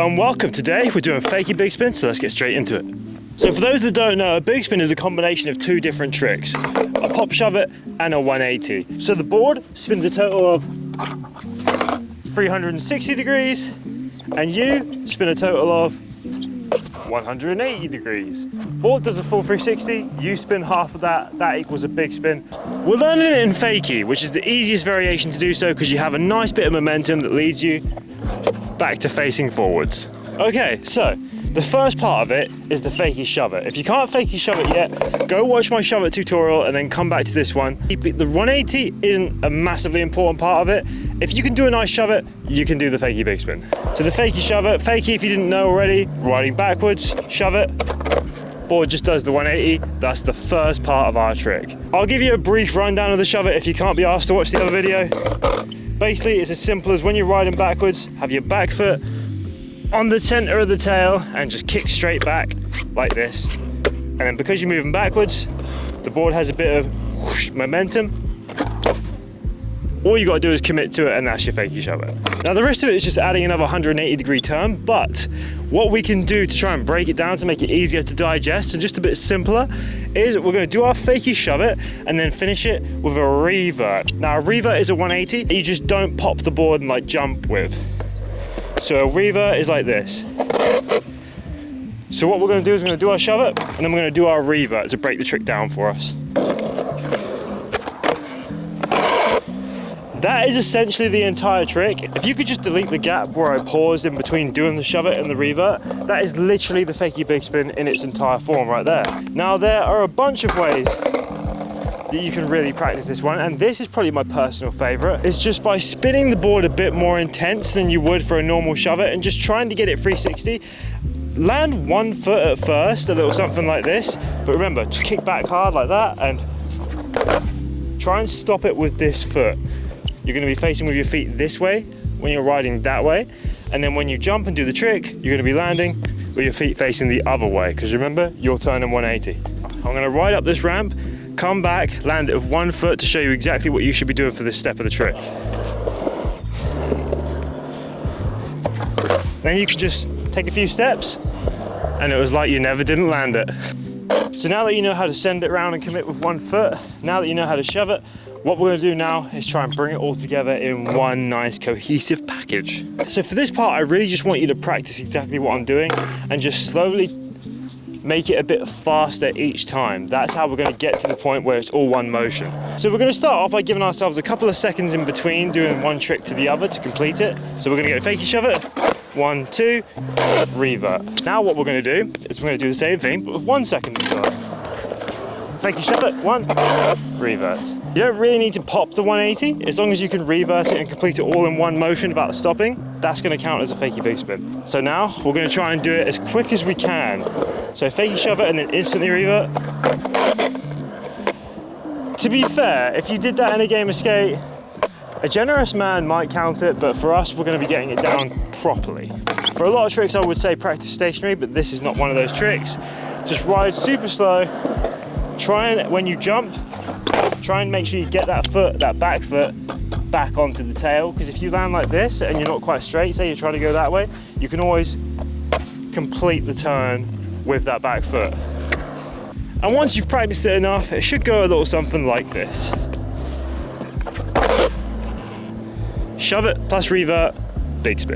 Hello and welcome. Today we're doing Fakie Bigspin, so let's get straight into it. So for those that don't know, a Bigspin is a combination of two different tricks, a pop shove it and a 180. So the board spins a total of 360 degrees and you spin a total of 180 degrees. Board does a full 360, you spin half of that equals a big spin. We're learning it in Fakie, which is the easiest variation to do so because you have a nice bit of momentum that leads you back to facing forwards. Okay, so the first part of it is the Fakie shove it. If you can't Fakie shove it yet, go watch my shove it tutorial and then come back to this one. The 180 isn't a massively important part of it. If you can do a nice shove it, you can do the Fakie Bigspin. So the Fakie shove it, Fakie if you didn't know already, riding backwards, shove it, board just does the 180. That's the first part of our trick. I'll give you a brief rundown of the shove it if you can't be asked to watch the other video. Basically, it's as simple as when you're riding backwards, have your back foot on the center of the tail and just kick straight back like this. And then because you're moving backwards, the board has a bit of whoosh momentum. All you gotta do is commit to it and that's your Fakie shove it. Now the rest of it is just adding another 180 degree turn, but what we can do to try and break it down to make it easier to digest and just a bit simpler is we're gonna do our Fakie shove it and then finish it with a revert. Now a revert is a 180 you just don't pop the board and like jump with. So a revert is like this. So what we're gonna do is we're gonna do our shove it and then we're gonna do our revert to break the trick down for us. That is essentially the entire trick. If you could just delete the gap where I paused in between doing the shove it and the revert, that is literally the Fakie Bigspin in its entire form right there. Now there are a bunch of ways that you can really practice this one, and this is probably my personal favorite. It's just by spinning the board a bit more intense than you would for a normal shove it and just trying to get it 360. Land one foot at first, a little something like this, but remember, just kick back hard like that and try and stop it with this foot. You're going to be facing with your feet this way when you're riding that way, and then when you jump and do the trick, you're going to be landing with your feet facing the other way, because remember, you're turning 180. I'm going to ride up this ramp, come back, land it with one foot to show you exactly what you should be doing for this step of the trick. Then you can just take a few steps, and it was like you never didn't land it. So now that you know how to send it around and commit with one foot, now that you know how to shove it, what we're going to do now is try and bring it all together in one nice cohesive package. So for this part, I really just want you to practice exactly what I'm doing and just slowly make it a bit faster each time. That's how we're going to get to the point where it's all one motion. So we're going to start off by giving ourselves a couple of seconds in between doing one trick to the other to complete it. So we're going to go Fakie shove it, 1, 2, revert. Now what we're going to do is we're going to do the same thing, but with 1 second interval. Fakie shove it, 1, revert. You don't really need to pop the 180, as long as you can revert it and complete it all in one motion without stopping, that's going to count as a Fakie Bigspin. So now we're going to try and do it as quick as we can. So Fakie shove it and then instantly revert. To be fair, if you did that in a game of skate, a generous man might count it, but for us, we're going to be getting it down properly. For a lot of tricks, I would say practice stationary, but this is not one of those tricks. Just ride super slow. Try and, when you jump, try and make sure you get that foot, that back foot, back onto the tail, because if you land like this and you're not quite straight, say you're trying to go that way, you can always complete the turn with that back foot. And once you've practiced it enough, it should go a little something like this. Shove it plus revert, big spin.